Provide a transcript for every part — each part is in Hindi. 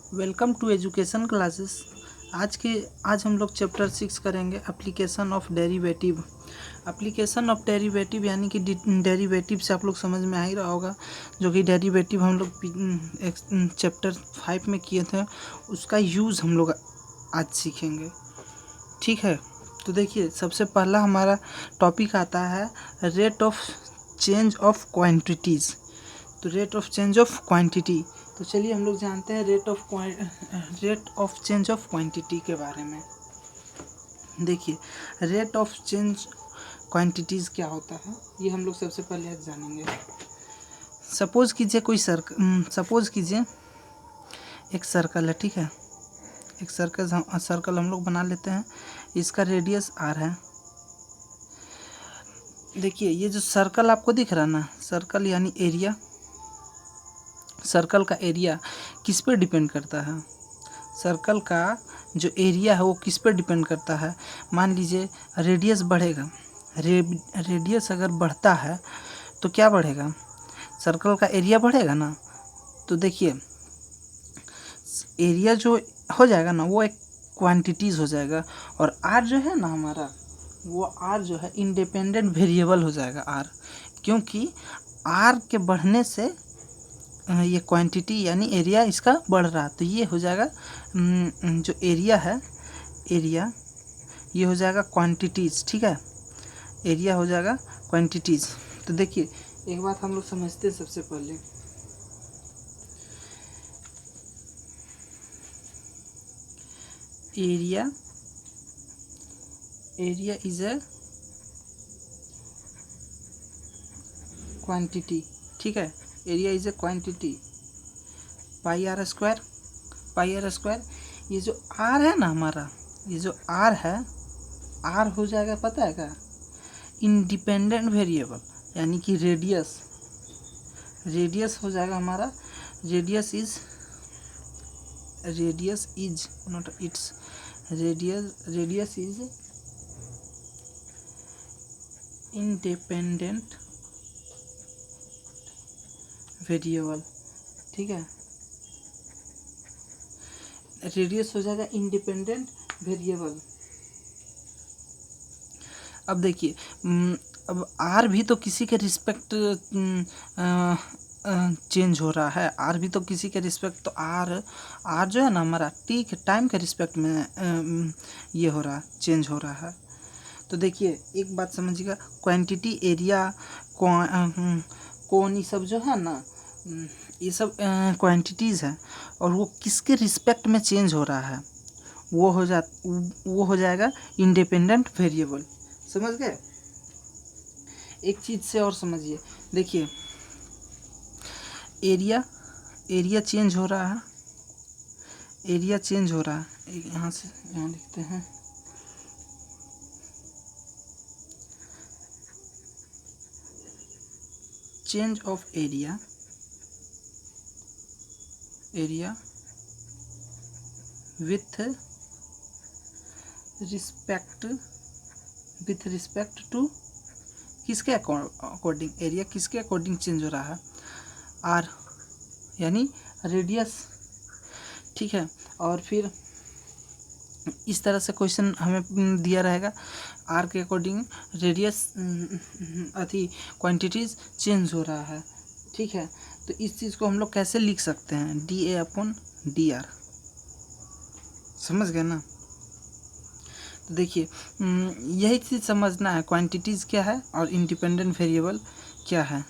Welcome to education classes. आज हम लोग चैप्टर 6 करेंगे application of derivative. Application of derivative यानी कि डेरिवेटिव से आप लोग समझ में आ ही रहा होगा, जो कि डेरिवेटिव हम लोग चैप्टर 5 में किए थे, उसका यूज़ हम लोग आज सीखेंगे। ठीक है, तो देखिए सबसे पहला हमारा टॉपिक आता है rate of change of quantities. तो rate of change of quantity, तो चलिए हम लोग जानते हैं rate of change of quantity के बारे में। देखिए रेट ऑफ चेंज क्वांटिटीज़ क्या होता है, ये हम लोग सबसे पहले आज जानेंगे। सपोज कीजिए एक सर्कल है। ठीक है, एक सर्कल हम लोग बना लेते हैं। इसका रेडियस आर है। देखिए ये जो सर्कल आपको दिख रहा है ना, सर्कल यानी एरिया, सर्कल का एरिया किस पे डिपेंड करता है? सर्कल का जो एरिया है वो किस पे डिपेंड करता है? मान लीजिए रेडियस बढ़ेगा, रेडियस अगर बढ़ता है तो क्या बढ़ेगा? सर्कल का एरिया बढ़ेगा ना। तो देखिए एरिया जो हो जाएगा ना वो एक क्वांटिटीज़ हो जाएगा, और आर जो है ना हमारा, वो आर जो है इंडिपेंडेंट वेरिएबल हो जाएगा आर, क्योंकि आर के बढ़ने से ये क्वांटिटी यानी एरिया इसका बढ़ रहा, तो ये हो जाएगा जो एरिया है, एरिया ये हो जाएगा क्वांटिटीज़। ठीक है, एरिया हो जाएगा क्वांटिटीज़। तो देखिए एक बात हम लोग समझते हैं सबसे पहले, एरिया इज ए क्वांटिटी। ठीक है, area is a quantity, pi r square. ये जो आर है ना हमारा, ये जो आर है, आर हो जाएगा पता है क्या? इंडिपेंडेंट वेरिएबल, यानी कि रेडियस हो जाएगा हमारा, radius is not it's, radius is independent variable. ठीक है, रेडियस हो जाएगा इंडिपेंडेंट वेरिएबल। अब देखिए अब आर भी तो किसी के रिस्पेक्ट चेंज हो रहा है, आर भी तो किसी के रिस्पेक्ट, तो आर जो है ना हमारा ठीक टाइम के रिस्पेक्ट में ये हो रहा, चेंज हो रहा है। तो देखिए एक बात समझिएगा, क्वांटिटी, एरिया, कौन, ये सब जो है ना, ये सब क्वांटिटीज़ है, और वो किसके रिस्पेक्ट में चेंज हो रहा है, वो हो जाएगा इंडिपेंडेंट वेरिएबल। समझ गए? एक चीज़ से और समझिए, देखिए एरिया चेंज हो रहा है, एरिया चेंज हो रहा है। यहाँ से यहाँ लिखते हैं, change of area with respect to किसके अकॉर्डिंग, एरिया किसके अकॉर्डिंग चेंज हो रहा है? आर यानी रेडियस। ठीक है, और फिर इस तरह से क्वेश्चन हमें दिया रहेगा, आर के अकॉर्डिंग रेडियस क्वांटिटीज़ चेंज हो रहा है। ठीक है, तो इस चीज़ को हम लोग कैसे लिख सकते हैं? dA/dr। समझ गए ना? तो देखिए यही चीज़ समझना है, क्वांटिटीज़ क्या है और इंडिपेंडेंट वेरिएबल क्या है।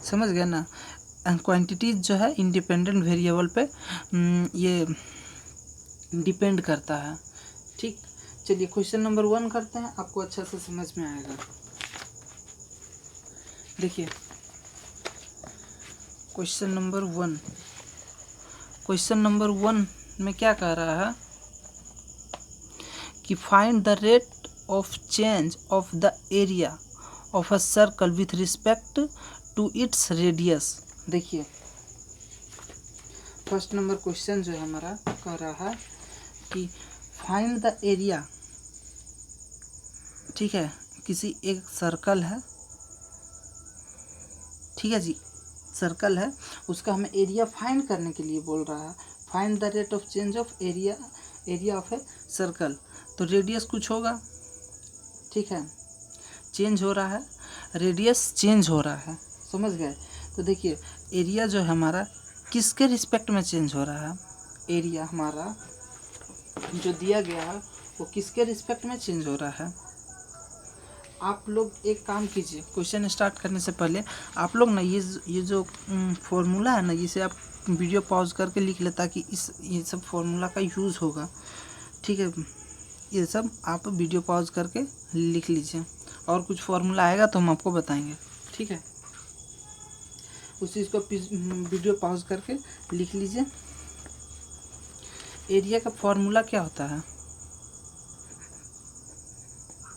समझ गए ना? क्वांटिटीज़ जो है इंडिपेंडेंट वेरिएबल पे ये डिपेंड करता है। ठीक, चलिए क्वेश्चन नंबर 1 करते हैं, आपको अच्छा से समझ में आएगा। देखिए क्वेश्चन नंबर 1 में क्या कह रहा है कि find the rate of change of the area of a circle with respect to its radius. देखिए फर्स्ट नंबर क्वेश्चन जो है हमारा कह रहा है कि फाइंड द एरिया। ठीक है, किसी एक सर्कल है, ठीक है जी, सर्कल है, उसका हमें एरिया फाइंड करने के लिए बोल रहा है। Find the rate of change of area of a circle. तो रेडियस कुछ होगा, ठीक है, चेंज हो रहा है, रेडियस चेंज हो रहा है, समझ गए। तो देखिए एरिया जो है हमारा किसके रिस्पेक्ट में चेंज हो रहा है, एरिया हमारा जो दिया गया है वो किसके रिस्पेक्ट में चेंज हो रहा है। आप लोग एक काम कीजिए, क्वेश्चन स्टार्ट करने से पहले आप लोग ना ये जो फॉर्मूला है ना, इसे आप वीडियो पॉज करके लिख ले, ताकि ये सब फॉर्मूला का यूज़ होगा, ठीक है। ये सब आप वीडियो पॉज करके लिख लीजिए, और कुछ फॉर्मूला आएगा तो हम आपको बताएंगे, ठीक है। उस चीज़ को वीडियो पॉज करके लिख लीजिए। एरिया का फॉर्मूला क्या होता है,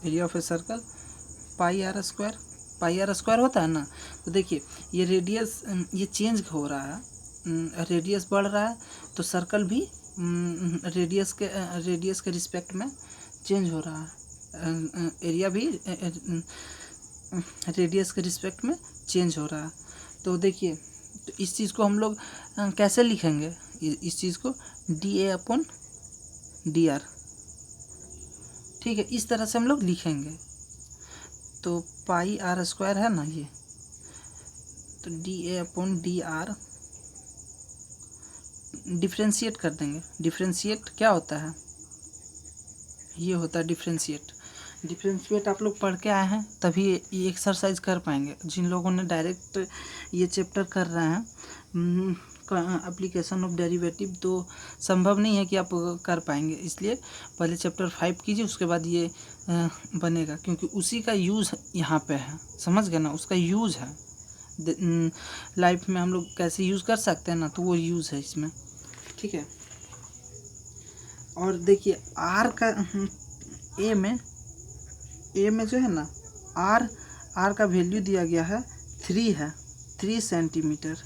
area of a circle pi r square होता है ना। तो देखिए ये रेडियस ये चेंज हो रहा है, रेडियस बढ़ रहा है, तो सर्कल भी रेडियस के रिस्पेक्ट में चेंज हो रहा है, एरिया भी रेडियस के रिस्पेक्ट में चेंज हो रहा है। तो देखिए तो इस चीज़ को हम लोग कैसे लिखेंगे, इस चीज़ को dA/dr, ठीक है, इस तरह से हम लोग लिखेंगे। तो पाई आर स्क्वायर है ना ये, तो dA/dr डिफ्रेंशिएट कर देंगे। डिफ्रेंशिएट क्या होता है, ये होता है डिफ्रेंशिएट आप लोग पढ़ के आए हैं तभी ये एक्सरसाइज कर पाएंगे। जिन लोगों ने डायरेक्ट ये चैप्टर कर रहे हैं एप्लीकेशन ऑफ डेरिवेटिव, तो संभव नहीं है कि आप कर पाएंगे, इसलिए पहले चैप्टर 5 कीजिए, उसके बाद ये बनेगा, क्योंकि उसी का यूज़ यहाँ पे है, समझ गए ना, उसका यूज़ है लाइफ में, हम लोग कैसे यूज़ कर सकते हैं ना, तो वो यूज़ है इसमें, ठीक है। और देखिए आर का ए में जो है ना आर का वैल्यू दिया गया है 3 सेंटीमीटर,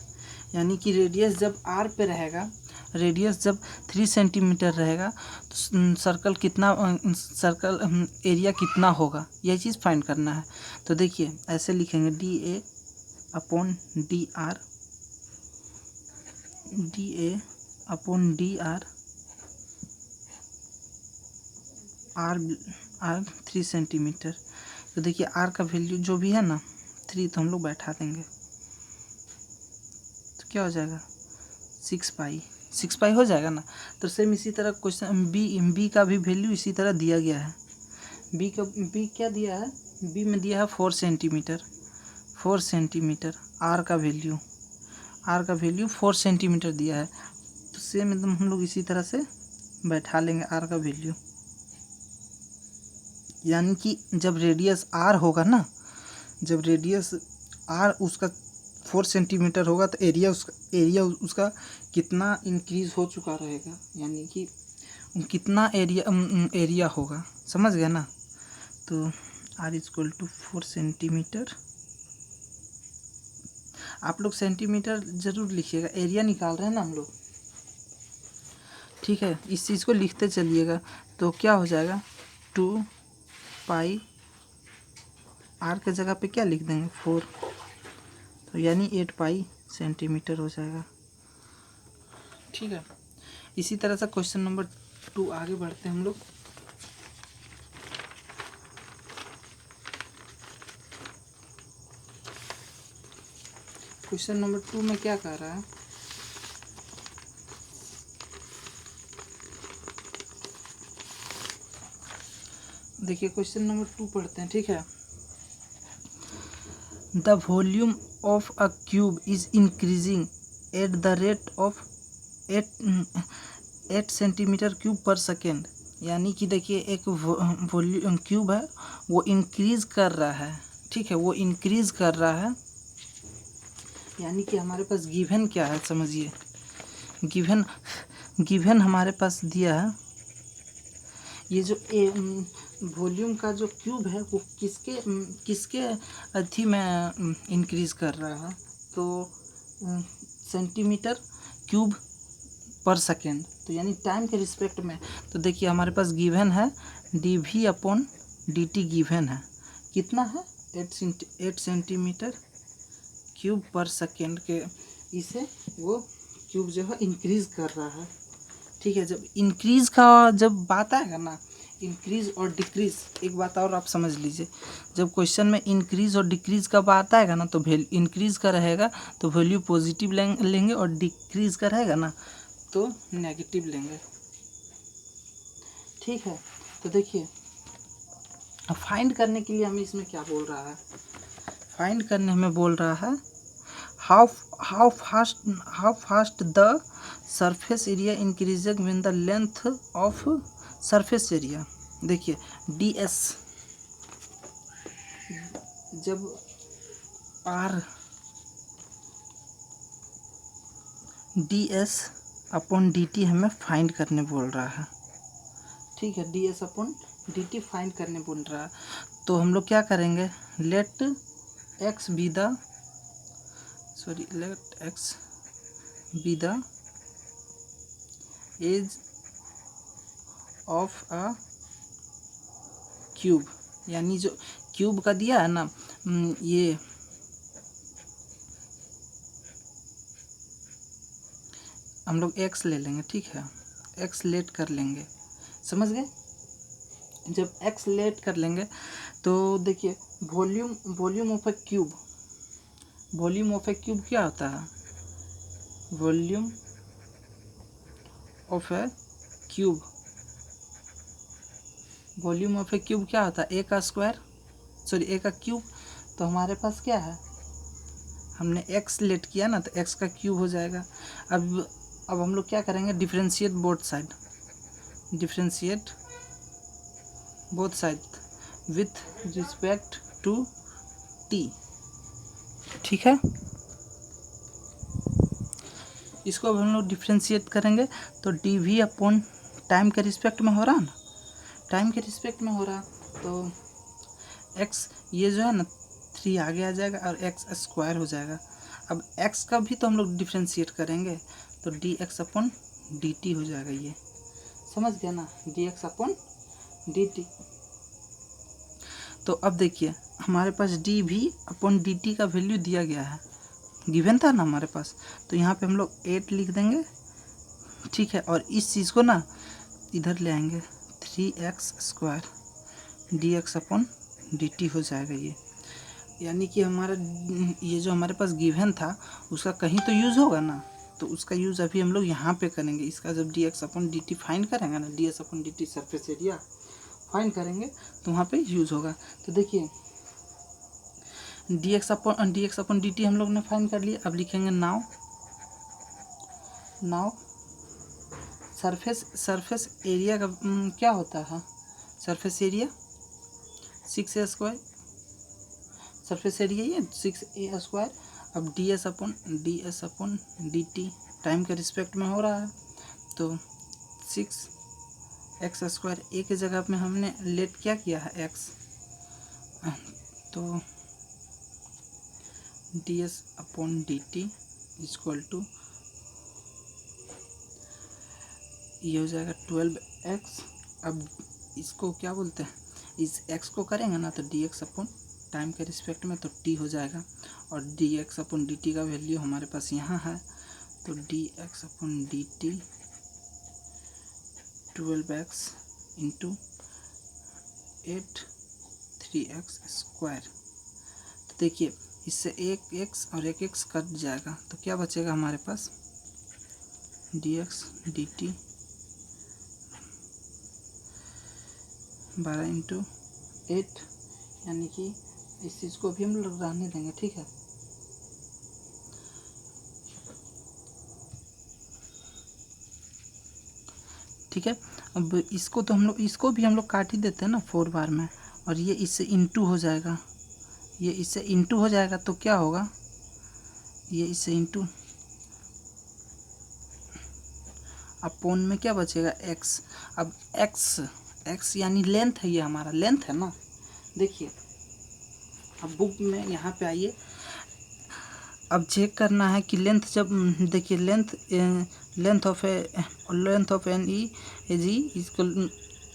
यानी कि रेडियस जब आर पे रहेगा, रेडियस जब 3 सेंटीमीटर रहेगा तो सर्कल एरिया कितना होगा, यह चीज़ फाइंड करना है। तो देखिए ऐसे लिखेंगे dA/dr आर 3 सेंटीमीटर। तो देखिए आर का वैल्यू जो भी है ना 3, तो हम लोग बैठा देंगे, तो क्या हो जाएगा 6 पाई हो जाएगा ना। तो सेम इसी तरह क्वेश्चन बी का भी वैल्यू इसी तरह दिया गया है। बी क्या दिया है, बी में दिया है 4 सेंटीमीटर आर का वैल्यू 4 सेंटीमीटर दिया है। तो सेम एकदम हम लोग इसी तरह से बैठा लेंगे आर का वैल्यू, यानी कि जब रेडियस आर होगा ना, जब रेडियस आर उसका 4 सेंटीमीटर होगा, तो एरिया उसका कितना इंक्रीज हो चुका रहेगा, यानी कि कितना एरिया होगा, समझ गए ना। तो आर इक्वल टू 4 सेंटीमीटर, आप लोग सेंटीमीटर ज़रूर लिखिएगा, एरिया निकाल रहे हैं ना हम लोग, ठीक है, इस चीज़ को लिखते चलिएगा। तो क्या हो जाएगा 2 पाई, आर के जगह पे क्या लिख देंगे 4, तो यानी 8 पाई सेंटीमीटर हो जाएगा, ठीक है। इसी तरह से क्वेश्चन नंबर 2 आगे बढ़ते हैं हम लोग। क्वेश्चन नंबर 2 में क्या कह रहा है, देखिए क्वेश्चन नंबर 2 पढ़ते हैं, ठीक है। The volume of a cube is increasing at the rate of 8 centimetre cube पर सेकेंड, यानी कि देखिए एक वॉल्यूम क्यूब है वो इंक्रीज कर रहा है, ठीक है, वो इंक्रीज कर रहा है, यानी कि हमारे पास गिवन क्या है, समझिए गिवन हमारे पास दिया है, ये जो वॉल्यूम का जो क्यूब है वो किसके अथी में इंक्रीज कर रहा है, तो सेंटीमीटर क्यूब पर सेकेंड, तो यानी टाइम के रिस्पेक्ट में। तो देखिए हमारे पास गिवन है dV/dt गिवन है, कितना है 8 सेंटीमीटर क्यूब पर सेकेंड के, इसे वो क्यूब जो है इंक्रीज कर रहा है। ठीक है, जब इंक्रीज का जब बात आएगा ना, इंक्रीज और डिक्रीज, एक बात और आप समझ लीजिए, जब क्वेश्चन में इंक्रीज और डिक्रीज का बात आएगा ना, तो वैल्यू इंक्रीज का रहेगा तो वैल्यू पॉजिटिव लेंगे और डिक्रीज का रहेगा ना तो नेगेटिव लेंगे। ठीक है, तो देखिए अब फाइंड करने के लिए हमें इसमें क्या बोल रहा है, फाइंड करने हमें बोल रहा है how fast the surface area increasing when the length of surface area. देखिए ds जब r ds अपॉन dt हमें फाइंड करने बोल रहा है। ठीक है, ds अपॉन dt फाइंड करने बोल रहा है, तो हम लोग क्या करेंगे, let x be the edge of a cube, यानी जो क्यूब का दिया है ना, ये हम लोग x ले लेंगे। ठीक है, x लेट कर लेंगे, समझ गए। जब x लेट कर लेंगे तो देखिए volume of A cube, volume of A cube क्या होता है, volume of A cube, volume of A cube क्या होता है, ए का स्क्वायर, सॉरी ए का क्यूब। तो हमारे पास क्या है, हमने x लेट किया ना तो x का क्यूब हो जाएगा। अब हम लोग क्या करेंगे, differentiate both side, differentiate both side with respect to t। ठीक है, इसको अब हम लोग डिफरेंशिएट करेंगे तो dv अपॉन टाइम के रिस्पेक्ट में हो रहा ना, टाइम के रिस्पेक्ट में हो रहा, तो x ये जो है ना 3 आगे आ जाएगा और x स्क्वायर हो जाएगा। अब x का भी तो हम लोग डिफरेंशिएट करेंगे तो dx अपॉन dt हो जाएगा, ये समझ गया ना, dx अपॉन dt। तो अब देखिए हमारे पास dv अपॉन dt का वैल्यू दिया गया है, गिवन था ना हमारे पास, तो यहाँ पे हम लोग 8 लिख देंगे। ठीक है, और इस चीज़ को ना इधर ले आएंगे, 3x square dx upon dt हो जाएगा ये, यानी कि हमारा ये जो हमारे पास गिवन था उसका कहीं तो यूज़ होगा ना, तो उसका यूज़ अभी हम लोग यहाँ पे करेंगे। इसका जब dx अपॉन dt फाइंड करेंगे ना, ds upon dt surface area find करेंगे तो वहाँ पे यूज़ होगा। तो देखिए dx अपॉन dt हम लोग ने फाइंड कर लिया। अब लिखेंगे नाउ सरफेस एरिया का क्या होता है, surface area 6a square, surface area ये 6a स्क्वायर। अब ds अपॉन dt टाइम के रिस्पेक्ट में हो रहा है, तो 6x स्क्वायर, ए की जगह में हमने लेट क्या किया है x, तो ds upon dt equal to ये हो जाएगा 12x। अब इसको क्या बोलते हैं, इस x को करेंगे ना तो dx अपॉन टाइम के रिस्पेक्ट में तो t हो जाएगा, और dx अपॉन dt का वैल्यू हमारे पास यहाँ है, तो dx upon dt 12x into 8 3x square. तो देखिए इससे एक x और एक x कट जाएगा तो क्या बचेगा हमारे पास, dx dt 12 इंटू 8, यानी कि इस चीज़ को भी हम लोग रहने देंगे। ठीक है, ठीक है। अब इसको तो हम लोग, इसको भी हम लोग काट ही देते हैं ना 4 बार में, और ये इससे इंटू हो जाएगा, ये इससे इंटू हो जाएगा तो क्या होगा, ये इससे इंटू अपॉन में क्या बचेगा x। अब x यानी लेंथ है, ये हमारा लेंथ है ना। देखिए अब बुक में यहाँ पे आइए, अब चेक करना है कि लेंथ, जब देखिए length of an e edge e equal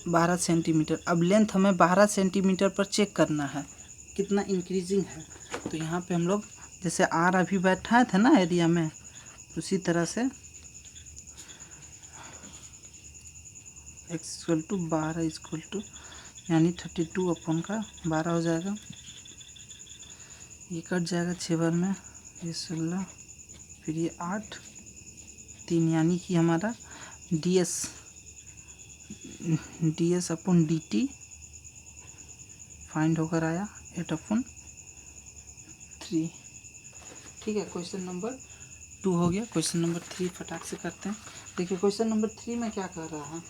12 centimetre. अब लेंथ हमें 12 सेंटीमीटर पर चेक करना है कितना इंक्रीजिंग है। तो यहाँ पे हम लोग जैसे आर अभी बैठाए थे ना एरिया में, उसी तरह से x equal to 12 equal to यानी 32 अपन का 12 हो जाएगा। ये कट जाएगा 6 बार में, ये 16, फिर ये 8, 3 यानी कि हमारा डी एस अपन डी टी फाइंड होकर आया 8/3। ठीक है, क्वेश्चन नंबर 2 हो गया। क्वेश्चन नंबर 3 फटाक से करते हैं। देखिए क्वेश्चन नंबर 3 में क्या कह रहा है,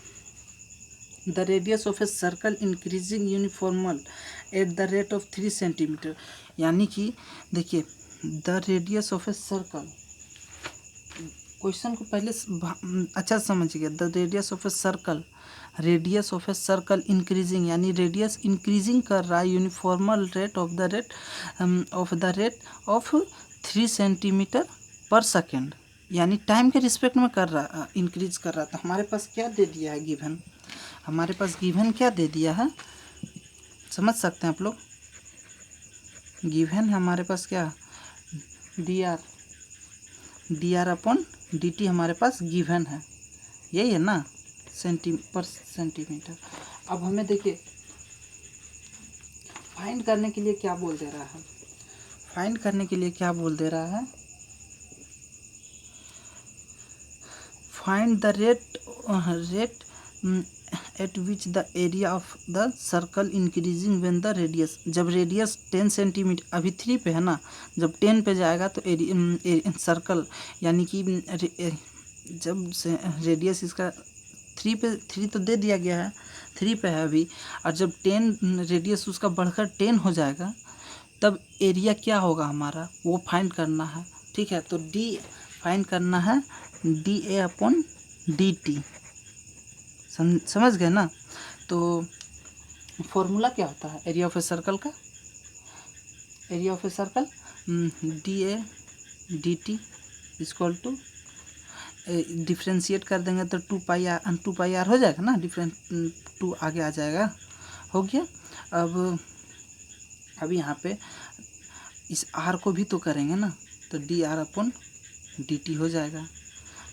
the radius of a circle increasing uniformly at the rate of 3 centimetre. यानी कि देखिए the radius of a circle, question को पहले अच्छा से समझिए। The radius of a circle, radius of a circle increasing यानी रेडियस इंक्रीजिंग कर रहा है uniformly rate of the rate of 3 centimetre per second, यानी टाइम के रिस्पेक्ट में कर रहा, इंक्रीज कर रहा। तो हमारे पास क्या दे दिया है गिवन, हमारे पास गिवन क्या दे दिया है, समझ सकते हैं आप लोग। गिवन है हमारे पास क्या, D R upon D T हमारे पास गिवन है, यही है ना, पर सेंटीमीटर। अब हमें देखिए फाइंड करने के लिए क्या बोल दे रहा है, फाइंड करने के लिए क्या बोल दे रहा है, find the rate at which the area of the circle increasing when the radius. जब रेडियस 10 सेंटीमीटर, अभी 3 पे है ना, जब 10 पे जाएगा तो सर्कल यानी कि जब से रेडियस इसका 3 तो दे दिया गया है, 3 पे है अभी, और जब 10 रेडियस उसका बढ़कर 10 हो जाएगा तब एरिया क्या होगा हमारा, वो फाइंड करना है। ठीक है, तो डी फाइंड करना है d a upon D t, समझ गए ना। तो फॉर्मूला क्या होता है एरिया ऑफ ए सर्कल का, area of a circle d a d t equal to, differentiate कर देंगे तो 2 पाई आर हो जाएगा ना, डिफरेंट 2 आगे आ जाएगा, हो गया। अब यहाँ पे इस आर को भी तो करेंगे ना, तो D R upon D t हो जाएगा,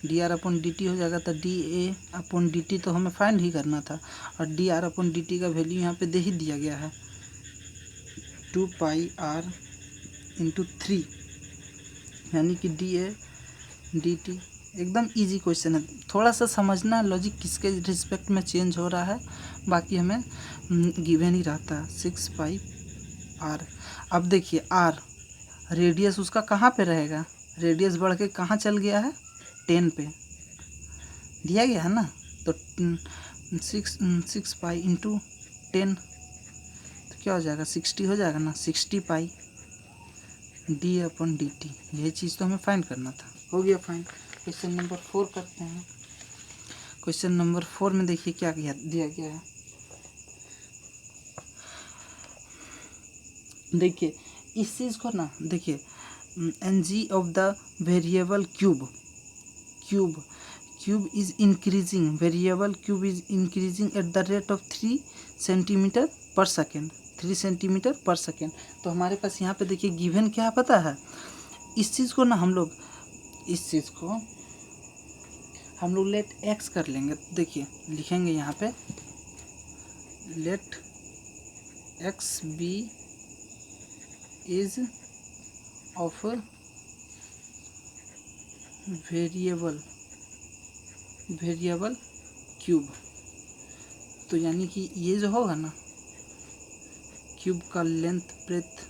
D R upon D t हो जाएगा। तो D a upon D T तो हमें फाइंड ही करना था, और D R upon D T का वैल्यू यहाँ पे दे ही दिया गया है 2 पाई आर इंटू 3, यानी कि डी ए डी टी। एकदम इजी क्वेश्चन है, थोड़ा सा समझना लॉजिक किसके रिस्पेक्ट में चेंज हो रहा है, बाकी हमें गिवन ही रहता है 6 पाई आर। अब देखिए आर रेडियस उसका कहाँ पे रहेगा, रेडियस बढ़ के कहाँ चल गया है, 10 पे दिया गया है ना, तो 6 पाई इंटू 10 तो क्या हो जाएगा 60 हो जाएगा ना, 60 पाई डी अपॉन डी टी, यही चीज़ तो हमें फाइंड करना था, हो गया फाइंड। क्वेश्चन नंबर 4 करते हैं। क्वेश्चन नंबर 4 में देखिए क्या दिया गया है, देखिए इस चीज़ को ना, देखिए an edge of the variable cube is increasing, variable cube is increasing at the rate of 3 centimetre per second, 3 centimetre per second. तो हमारे पास यहाँ पे देखिए गिवन क्या पता है, इस चीज़ को ना हम लोग लेट एक्स कर लेंगे। देखिए लिखेंगे यहाँ पे let x be is of variable cube. तो यानी कि ये जो होगा ना क्यूब का लेंथ ब्रेथ,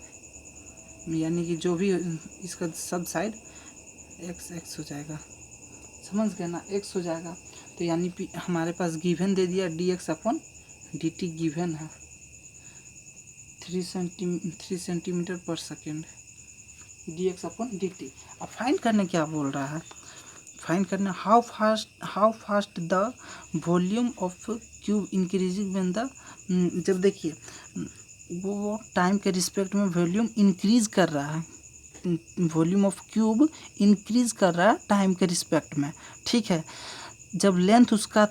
यानी कि जो भी इसका सब साइड एक्स हो जाएगा, समझ गए ना, एक्स हो जाएगा। तो यानी हमारे पास गिवन दे दिया D x upon D T given है 3 centimetre per second, D x upon D T. अब फाइंड करने क्या बोल रहा है, फाइंड करना how fast the volume of cube increasing when the, जब देखिए वो टाइम के रिस्पेक्ट में वॉल्यूम इंक्रीज कर रहा है, वॉल्यूम ऑफ क्यूब इंक्रीज कर रहा है टाइम के रिस्पेक्ट में। ठीक है, जब लेंथ उसका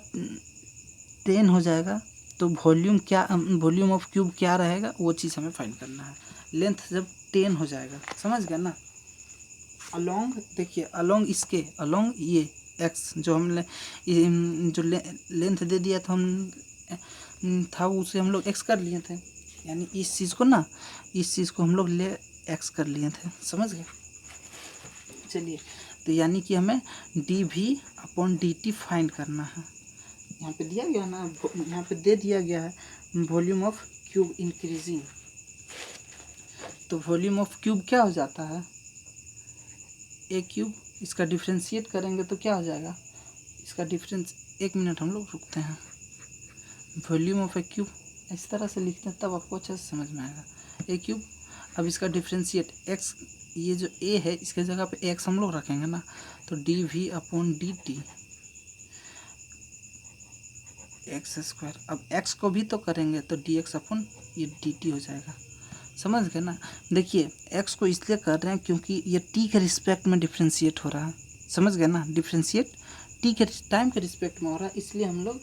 10 हो जाएगा तो वॉल्यूम ऑफ क्यूब क्या रहेगा, वो चीज़ हमें फाइंड करना है। लेंथ जब 10 हो जाएगा, समझ गया ना। अलोंग देखिए अलोंग ये एक्स जो हमने जो लेंथ दे दिया था था उसे हम लोग एक्स कर लिए थे, यानी इस चीज़ को हम लोग ले एक्स कर लिए थे। समझ गए? चलिए, तो यानी कि हमें d v upon D t find करना है। यहाँ पे दिया गया ना, यहाँ पे दे दिया गया है वॉल्यूम ऑफ क्यूब इंक्रीजिंग। तो वॉल्यूम ऑफ क्यूब क्या हो जाता है? ए क्यूब। इसका डिफ्रेंशिएट करेंगे तो क्या हो जाएगा? इसका डिफरेंस, 1 मिनट हम लोग रुकते हैं। वॉल्यूम ऑफ ए क्यूब इस तरह से लिखते हैं, तब आपको अच्छे से समझ में आएगा। ए क्यूब, अब इसका डिफ्रेंशिएट एक्स, ये जो ए है इसके जगह पे एक्स हम लोग रखेंगे ना, तो d v upon D T x square. अब एक्स को भी तो करेंगे तो डी एक्स अपॉन ये डी टी हो जाएगा। समझ गए ना? देखिए, एक्स को इसलिए कर रहे हैं क्योंकि ये टी के रिस्पेक्ट में डिफ्रेंशिएट हो रहा है। समझ गए ना? डिफ्रेंशिएट टी के टाइम के रिस्पेक्ट में हो रहा है, इसलिए हम लोग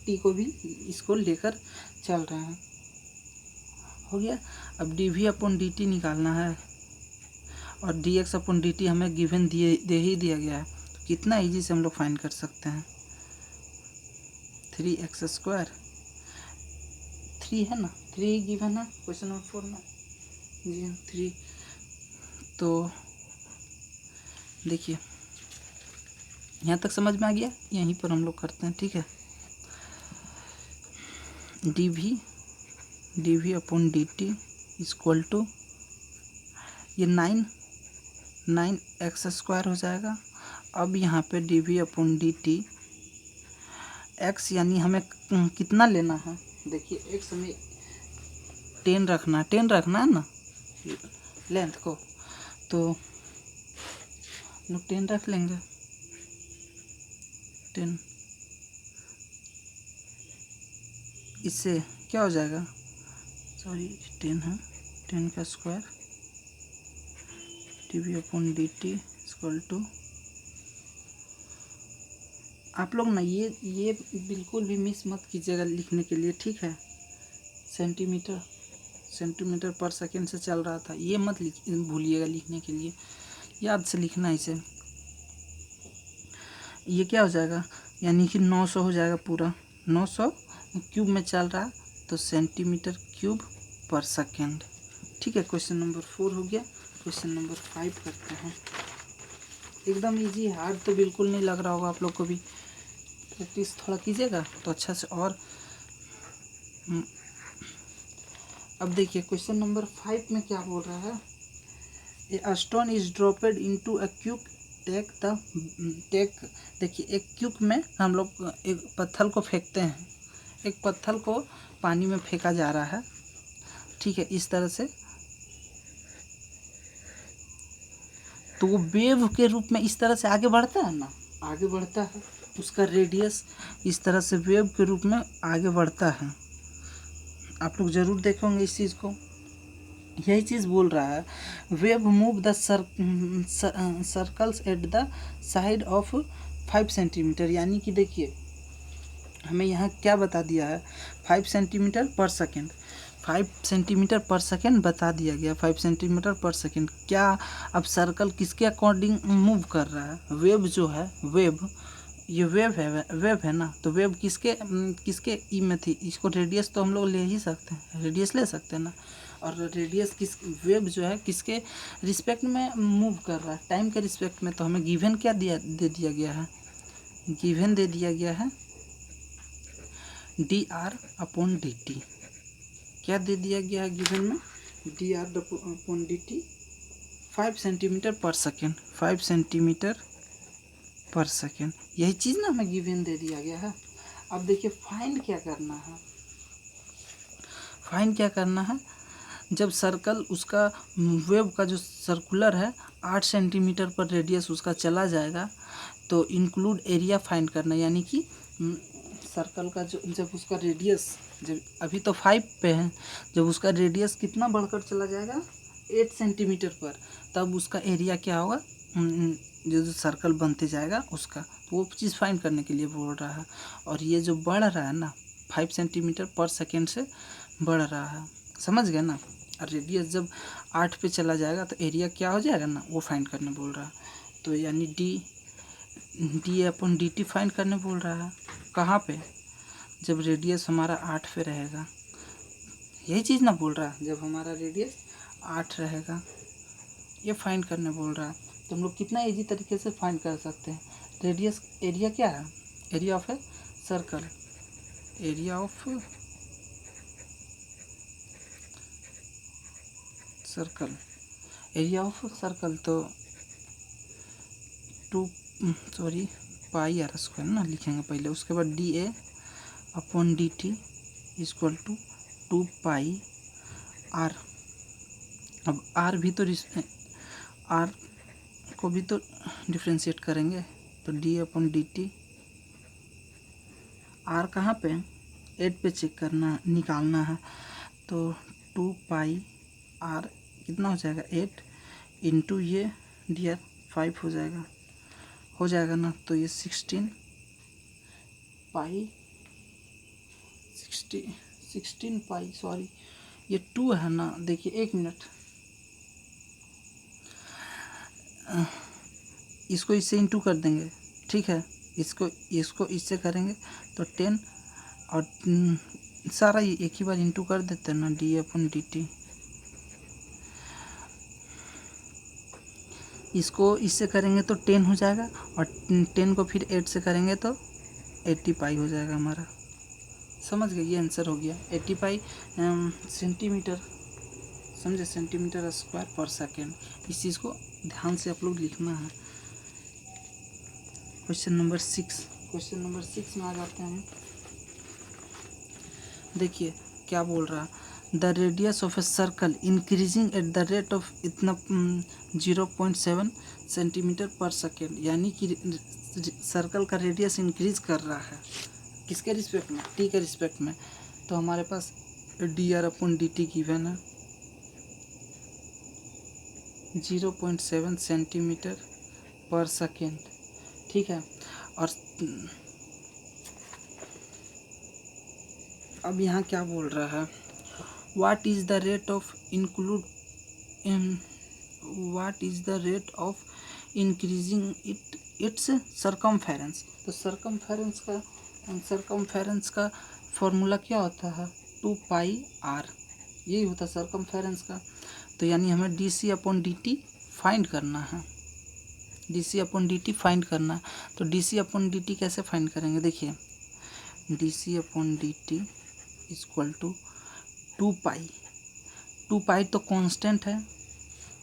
टी को भी इसको लेकर चल रहे हैं। हो गया। अब d v upon D t निकालना है और d x upon D t हमें गिवन दे ही दिया गया है, तो कितना ईजी से हम लोग फाइंड कर सकते हैं। 3x स्क्वायर, 3 है ना, 3 गिवन है क्वेश्चन नंबर 4 में। जी हाँ, 3। तो देखिए, यहाँ तक समझ में आ गया, यहीं पर हम लोग करते हैं। ठीक है, d v upon D t equal to ये 9x स्क्वायर हो जाएगा। अब यहाँ पे d v upon D T x, यानी हमें कितना लेना है? देखिए, एक्स हमें 10 रखना है ना लेंथ को, तो हम लोग 10 रख लेंगे। 10, इससे क्या हो जाएगा? सॉरी, 10 है, 10 का square d v upon D t equal to, आप लोग ना ये बिल्कुल भी मिस मत कीजिएगा लिखने के लिए। ठीक है, सेंटीमीटर पर सेकेंड से चल रहा था, ये मत भूलिएगा लिखने के लिए, याद से लिखना इसे। ये क्या हो जाएगा? यानी कि 900 हो जाएगा पूरा, 900 क्यूब में चल रहा, तो सेंटीमीटर क्यूब पर सेकेंड। ठीक है, क्वेश्चन नंबर 4 हो गया। क्वेश्चन नंबर 5 करते हैं। एकदम इजी, हार्ड तो बिल्कुल नहीं लग रहा होगा आप लोग को भी। प्रैक्टिस थोड़ा कीजिएगा तो अच्छा से। और अब देखिए, क्वेश्चन नंबर 5 में क्या बोल रहा है? A stone is dropped into a cube, देखिए, एक क्यूब में हम लोग एक पत्थर को फेंकते हैं, एक पत्थर को पानी में फेंका जा रहा है। ठीक है, इस तरह से, तो वो वेव के रूप में इस तरह से आगे बढ़ता है ना, आगे बढ़ता है, उसका रेडियस इस तरह से वेव के रूप में आगे बढ़ता है। आप लोग ज़रूर देखेंगे इस चीज़ को, यही चीज़ बोल रहा है। Wave move the circles at the side of 5 centimetre, यानी कि देखिए, हमें यहाँ क्या बता दिया है? 5 centimetre per second, 5 centimetre per second बता दिया गया, 5 सेंटीमीटर पर सेकेंड। क्या अब सर्कल किसके अकॉर्डिंग मूव कर रहा है? वेव जो है, ये वेव है ना, तो वेव किसके ई में थी? इसको रेडियस तो हम लोग ले ही सकते हैं, रेडियस ले सकते हैं ना। और रेडियस वेव जो है किसके रिस्पेक्ट में मूव कर रहा है? टाइम के रिस्पेक्ट में। तो हमें गिवन क्या दे दिया गया है? गिवन दे दिया गया है D R upon D T. क्या दे दिया गया है गिवन में? D R upon D T 5 centimetre per second, 5 centimetre per second, यही चीज़ ना हमें गिवन दे दिया गया है। अब देखिए, फाइंड क्या करना है? फाइंड क्या करना है? जब सर्कल उसका वेव का जो सर्कुलर है 8 सेंटीमीटर पर रेडियस उसका चला जाएगा, तो इंक्लूड एरिया फाइंड करना, यानी कि सर्कल का जो जब उसका रेडियस, जब अभी तो 5 पे है, जब उसका रेडियस कितना बढ़कर चला जाएगा 8 सेंटीमीटर पर, तब उसका एरिया क्या होगा? जो सर्कल बनते जाएगा उसका, तो वो चीज़ फाइंड करने के लिए बोल रहा है। और ये जो बढ़ रहा है ना 5 सेंटीमीटर पर सेकेंड से बढ़ रहा है, समझ गए ना। और रेडियस जब 8 पे चला जाएगा तो एरिया क्या हो जाएगा ना, वो फाइंड करने बोल रहा है। तो यानी डी अपन डी टी फाइंड करने बोल रहा है। कहाँ पे? जब रेडियस हमारा 8 पे रहेगा, यही चीज़ ना बोल रहा है, जब हमारा रेडियस 8 रहेगा, ये फाइंड करने बोल रहा है। तो हम लोग कितना इजी तरीके से फाइंड कर सकते हैं। रेडियस, एरिया क्या है? Area of a circle, area of circle, area of circle तो पाई आर स्क्वायर ना लिखेंगे पहले, उसके बाद d a upon D t equal to 2 pi r. अब आर भी तो आर को भी तो डिफ्रेंशिएट करेंगे, तो d upon D t, r कहाँ पे? 8 पे चेक करना, निकालना है। तो 2 पाई आर कितना हो जाएगा? 8 इंटू ये डी आर 5 हो जाएगा ना। तो ये 16 पाई 16 पाई, सॉरी ये 2 है ना। देखिए 1 मिनट, इसको इससे इंटू कर देंगे, ठीक है। इसको इससे करेंगे तो 10 और सारा ये एक ही बार इंटू कर देते हैं ना, डी अपन डी टी। इसको इससे करेंगे तो 10 हो जाएगा, और 10 को फिर 8 से करेंगे तो 80 पाई हो जाएगा हमारा। समझ गए? ये आंसर हो गया 80 पाई सेंटीमीटर, समझे? सेंटीमीटर स्क्वायर पर सेकेंड। इस चीज़ को ध्यान से आप लोग लिखना है। क्वेश्चन नंबर 6 में आ जाते हैं। देखिए क्या बोल रहा है, the radius of a circle increasing at the rate of इतना 0.7 सेंटीमीटर पर सेकेंड, यानी कि सर्कल का रेडियस इंक्रीज कर रहा है। किसके रिस्पेक्ट में? टी के रिस्पेक्ट में। तो हमारे पास D are upon D T given है 0.7 सेंटीमीटर पर सेकेंड, ठीक है। और अब यहाँ क्या बोल रहा है, what is the rate of increasing its circumference. तो सरकमफेरेंस का फॉर्मूला क्या होता है? 2 पाई आर, यही होता है सरकमफेरेंस का। तो यानी हमें d c upon D t find करना है, d c upon D t find करना है। तो d c upon D t कैसे फाइंड करेंगे? देखिए d c upon D t equal to 2 pi तो कांस्टेंट है,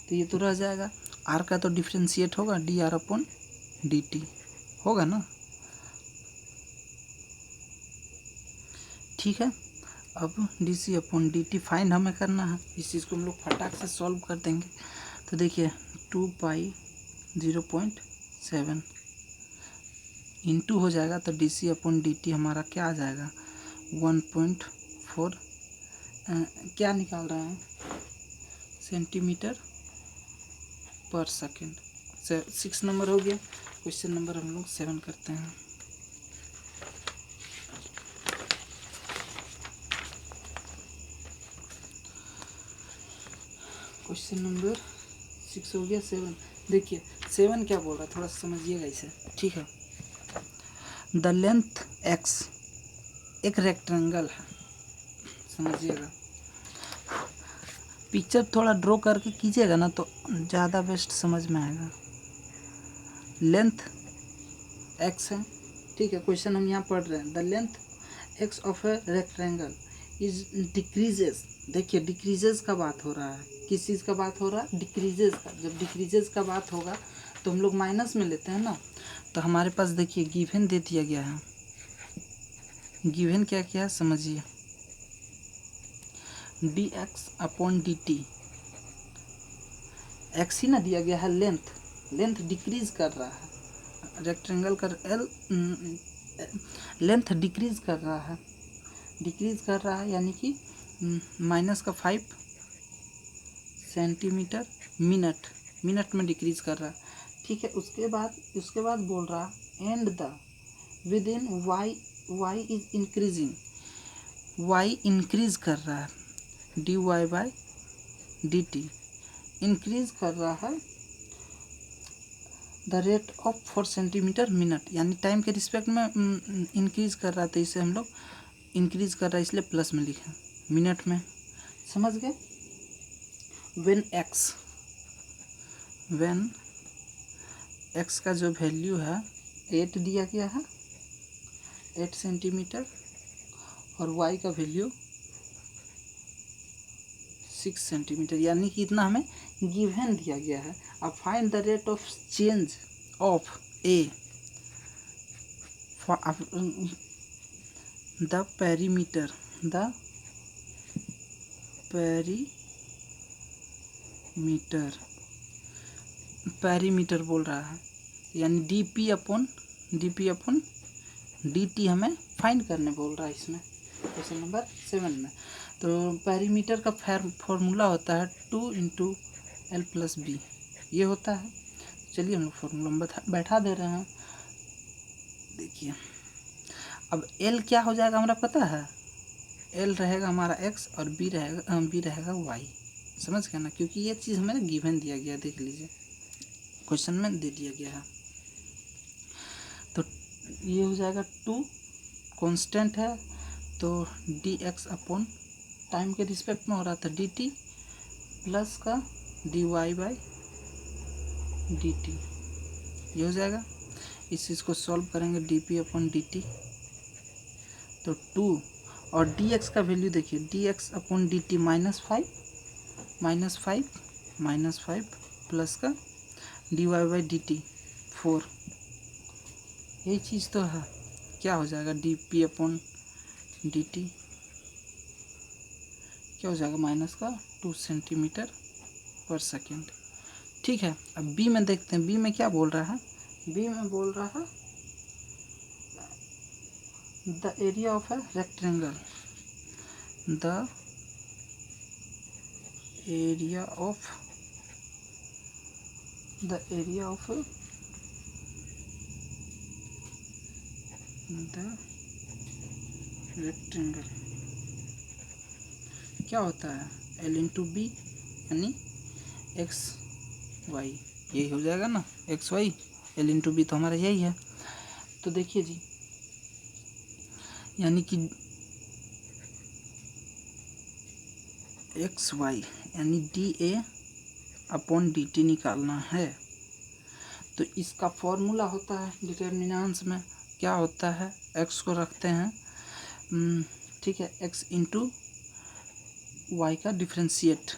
तो ये तो रह जाएगा। आर का तो डिफ्रेंशिएट होगा, d are upon D t होगा ना, ठीक है। अब d c upon D t find हमें करना है। इस चीज़ को हम लोग फटाक से सॉल्व कर देंगे। तो देखिए 2 पाई 0.7 इंटू हो जाएगा, तो d c upon D t हमारा क्या आ जाएगा? 1.4 क्या निकाल रहे हैं? Centimetre per second. 6 नंबर हो गया। क्वेश्चन नंबर हम लोग 7 करते हैं। क्वेश्चन नंबर 6 हो गया। 7 देखिए 7 क्या बोल रहा है, थोड़ा समझिएगा इसे, ठीक है। द लेंथ x एक रेक्टेंगल है, समझिएगा। पिक्चर थोड़ा ड्रॉ करके कीजिएगा ना तो ज़्यादा बेस्ट समझ में आएगा। लेंथ x है, ठीक है। क्वेश्चन हम यहाँ पढ़ रहे हैं, the length x of a rectangle is decreases. देखिए डिक्रीजेस का बात हो रहा है, किस चीज़ का बात हो रहा है? डिक्रीजेस का। जब डिक्रीजेस का बात होगा तो हम लोग माइनस में लेते हैं ना। तो हमारे पास देखिए गिवन दे दिया गया है, गिवन क्या क्या है समझिए, D x upon D T, X ही ना दिया गया है, लेंथ डिक्रीज कर रहा है, रेक्टेंगल का लेंथ डिक्रीज कर रहा है, यानी कि माइनस का 5 सेंटीमीटर मिनट में डिक्रीज कर रहा है, ठीक है। उसके बाद बोल रहा and the with in y is increasing, y increase कर रहा है, d y by d t increase कर रहा है the rate of 4 centimetre minute, यानी टाइम के रिस्पेक्ट में इंक्रीज कर रहा था, इसे हम लोग इंक्रीज कर रहा है इसलिए प्लस में लिखा, मिनट में, समझ गए। व्हेन एक्स का जो वैल्यू है 8 दिया गया है, 8 सेंटीमीटर, और वाई का वैल्यू 6 सेंटीमीटर, यानी कि इतना हमें गिवन दिया गया है। अब find the rate of change of A the perimeter बोल रहा है, यानी dp अपॉन dt हमें फाइंड करने बोल रहा है इसमें, क्वेश्चन नंबर 7 में। तो पेरीमीटर का फॉर्मूला होता है 2 × L+B, ये होता है। चलिए हम लोग फॉर्मूला बैठा दे रहे हैं। देखिए अब L क्या हो जाएगा हमारा पता है, L रहेगा हमारा x और B रहेगा y, समझ गया ना, क्योंकि ये चीज़ हमें गिवन दिया गया, देख लीजिए क्वेश्चन में दे दिया गया है। तो ये हो जाएगा 2, कांस्टेंट है तो dx अपॉन टाइम के रिस्पेक्ट में हो रहा था dt प्लस का dy बाई dt, ये हो जाएगा। इस चीज़ को सॉल्व करेंगे dp अपॉन dt, तो 2 और dx का वैल्यू देखिए, dx अपॉन dt -5 प्लस का dy बाई dt 4, यही चीज़ तो है। क्या हो जाएगा dp अपॉन dt क्या हो जाएगा, माइनस का 2 सेंटीमीटर पर सेकेंड। ठीक है, अब b में देखते हैं, b में क्या बोल रहा है, b में बोल रहा है the area of a rectangle, the area of the rectangle क्या होता है, L × B यानी एक्स वाई, यही हो जाएगा ना, एक्स वाई, L × B तो हमारा यही है। तो देखिए जी, यानी कि एक्स वाई यानी dA अपॉन dt निकालना है। तो इसका फॉर्मूला होता है डिटर्मिनेंट्स में, क्या होता है, x को रखते हैं, ठीक है, x × y का डिफ्रेंशिएट,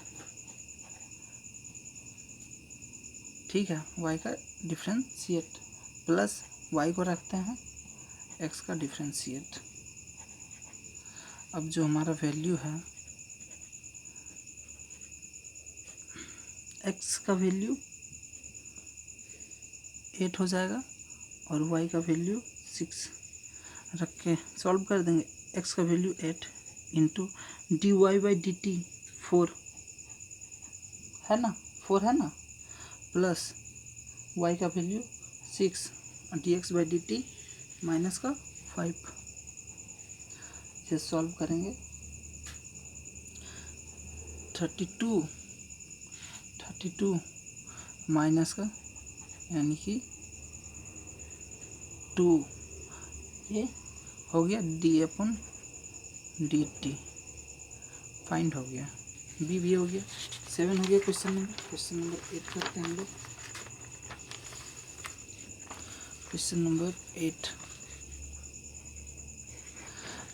ठीक है, y का डिफ्रेंशिएट प्लस y को रखते हैं x का डिफ्रेंशिएट। अब जो हमारा वैल्यू है, x का वैल्यू 8 हो जाएगा और y का वैल्यू 6 रख के सॉल्व कर देंगे। x का वैल्यू 8 × dy बाई dt 4 है ना, 4 है ना, प्लस y का वैल्यू 6 और dx बाई dt माइनस का 5, इसे सॉल्व करेंगे 32 माइनस का यानी कि 2, ये हो गया d अपॉन dt, फाइंड हो गया, b भी हो गया, 7 हो गया क्वेश्चन नंबर 8 करते हैं हम लोग। क्वेश्चन नंबर 8,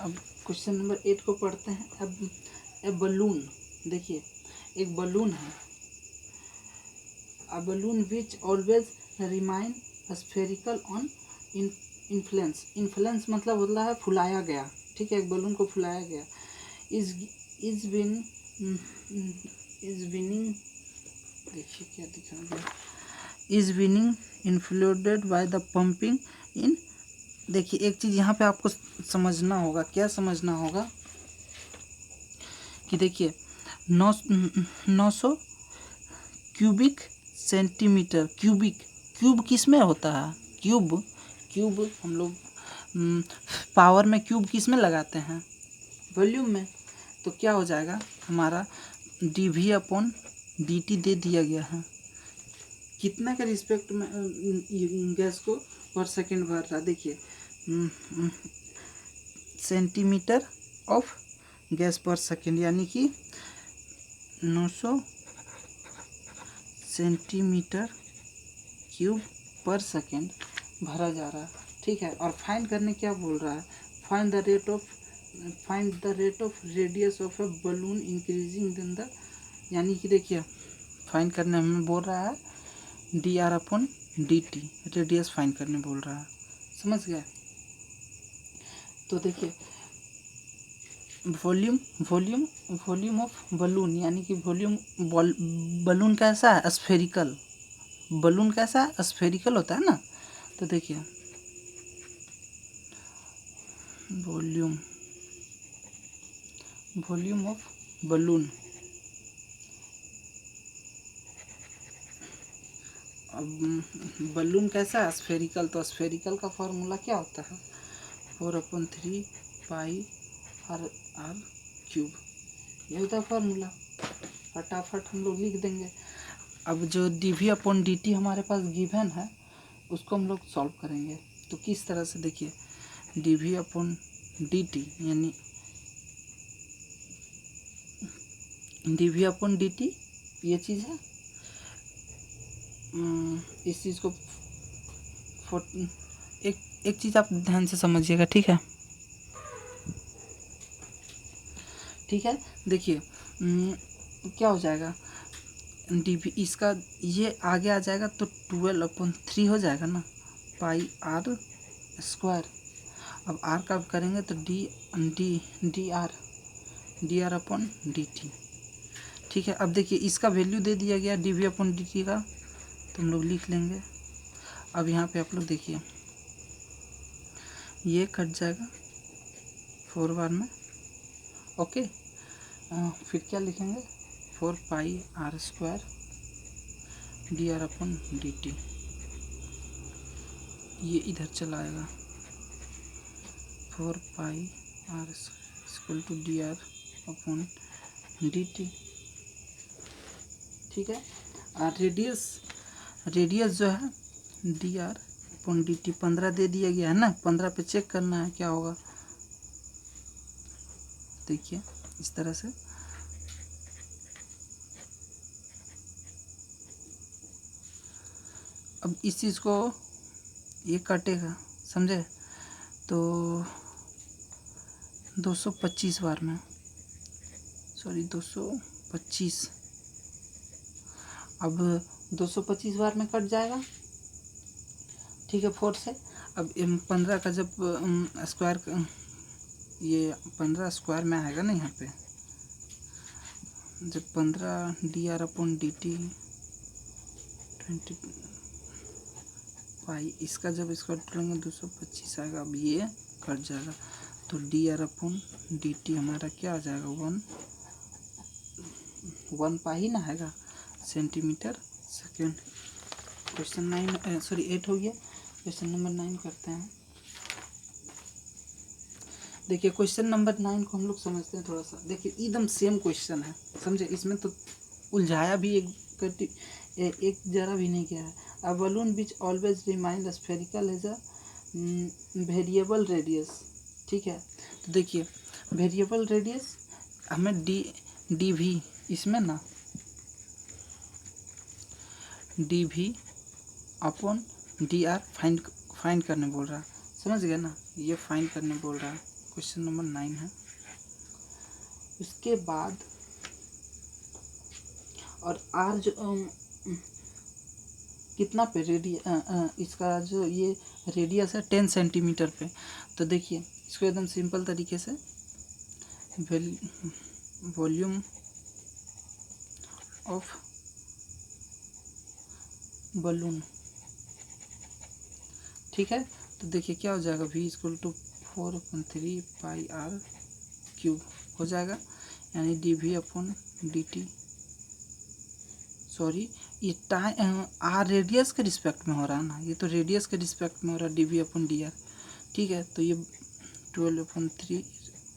अब क्वेश्चन नंबर 8 को पढ़ते हैं। अब ए बलून, देखिए एक बलून है, a balloon which always remain spherical on inflation मतलब होता है फुलाया गया, ठीक है, एक बलून को फुलाया गया, इज विनिंग, देखिए क्या दिखा गया, is being inflated by the pumping in. देखिए एक चीज़ यहाँ पे आपको समझना होगा, क्या समझना होगा कि देखिए 900 क्यूबिक सेंटीमीटर, क्यूब किस में होता है, क्यूब हम लोग पावर में क्यूब किस में लगाते हैं, वॉल्यूम में। तो क्या हो जाएगा हमारा dv अपॉन dt दे दिया गया है, कितना के रिस्पेक्ट में गैस को पर सेकंड भर रहा है। देखिए सेंटीमीटर ऑफ गैस पर सेकंड, यानी कि 900 सेंटीमीटर क्यूब पर सेकंड भरा जा रहा है। ठीक है, और फाइंड करने क्या बोल रहा है, find the rate of radius of a balloon increasing then the, यानी कि देखिए फाइंड करने हमें बोल रहा है dr/dt, रेडियस फाइंड करने बोल रहा है, समझ गए। तो देखिए वॉल्यूम ऑफ बलून, यानी कि बलून कैसा है, स्फेरिकल। बलून कैसा है, स्फेरिकल होता है ना। तो देखिए वॉल्यूम ऑफ बलून, अब बलून कैसा है, स्फेरिकल। तो स्फेरिकल का फॉर्मूला क्या होता है, 4/3 पाई आर क्यूब, ये होता है फॉर्मूला। फटाफट हम लोग लिख देंगे। अब जो dv/dt हमारे पास गिवन है उसको हम लोग सॉल्व करेंगे। तो किस तरह से, देखिए dv/dt यानी dv/dt ये चीज़ है। इस चीज़ को एक चीज़ आप ध्यान से समझिएगा, ठीक है। ठीक है, देखिए क्या हो जाएगा, dv इसका ये आगे आ जाएगा तो 12/3 हो जाएगा ना, पाई आर स्क्वायर। अब आर का करेंगे तो dr/dt। ठीक है, अब देखिए इसका वैल्यू दे दिया गया dv/dt का, तो हम लोग लिख लेंगे। अब यहाँ पे आप लोग देखिए ये कट जाएगा 4 बार में, ओके। फिर क्या लिखेंगे, 4 पाई आर स्क्वायर dr/dt, ये इधर चला आएगा 4 पाई आर इक्वल टू dr/dt। ठीक है, और रेडियस जो है dr/dt 15 दे दिया गया है ना, 15 पे चेक करना है क्या होगा। देखिए इस तरह से, अब इस चीज़ को ये काटेगा, समझे, तो 225 बार में, सॉरी 225, अब 225 बार में कट जाएगा। ठीक है, 4 से। अब 15 का जब स्क्वायर, ये 15 स्क्वायर में आएगा ना, यहाँ पे जब 15 dr/dt 20 पाई, इसका जब स्क्वायर लेंगे 225 आएगा। अब ये कट जाएगा तो dr/dt हमारा क्या आ जाएगा, 1 पाई ना आएगा सेंटीमीटर सेकेंड। क्वेश्चन 9 सॉरी 8 हो गया। क्वेश्चन नंबर 9 करते हैं। देखिए क्वेश्चन नंबर 9 को हम लोग समझते हैं थोड़ा सा। देखिए एकदम सेम क्वेश्चन है, समझे, इसमें तो उलझाया भी एक जरा भी नहीं किया है। A balloon which always remind spherical as a variable radius. ठीक है, तो देखिए वेरिएबल रेडियस हमें डी भी इसमें ना dv/dr फाइंड करने बोल रहा है, समझ गया ना, ये फाइंड करने बोल रहा है। क्वेश्चन नंबर 9 है। उसके बाद और आर जो कितना पे इसका जो ये रेडियस है 10 सेंटीमीटर पे। तो देखिए इसको एकदम सिंपल तरीके से वॉल्यूम ऑफ बलून, ठीक है, तो देखिए क्या हो जाएगा, v equal to 4/3 pi r cube हो जाएगा, यानी dv/dt, सॉरी ये टाइम आर रेडियस के रिस्पेक्ट में हो रहा है ना, ये तो रेडियस के रिस्पेक्ट में हो रहा है dv/dr। ठीक है, तो ये 12/3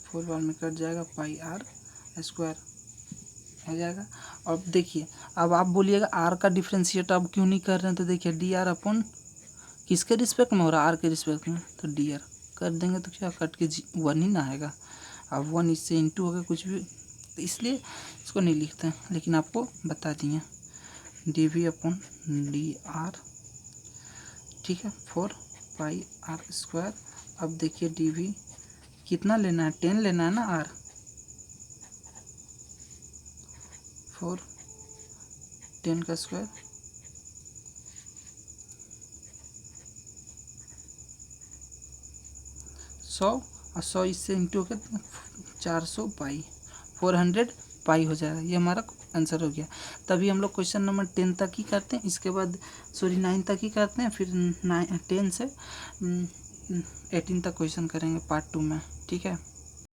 4 बार में कट जाएगा, पाई आर स्क्वायर हो जाएगा। अब देखिए, अब आप बोलिएगा आर का डिफ्रेंशिएट अब क्यों नहीं कर रहे हैं, तो देखिए डी आर अपन किसके रिस्पेक्ट में हो रहा है, आर के रिस्पेक्ट में, तो डी आर कर देंगे तो क्या कट के 1 ही ना आएगा। अब 1 इससे इंटू होगा कुछ भी, तो इसलिए इसको नहीं लिखते हैं, लेकिन आपको बता दिए d v upon d r, ठीक है, 4πr²। अब देखिए डी वी कितना लेना है, 10 लेना है ना, आर 4 10 का स्क्वायर, सौ, और 100 इससे इंटू होकर 400 पाई, 400 पाई हो जाएगा। ये हमारा आंसर हो गया। तभी हम लोग क्वेश्चन नंबर 10 तक ही करते हैं, इसके बाद 9 तक ही करते हैं, फिर 10 से 18 तक क्वेश्चन करेंगे पार्ट 2 में, ठीक है।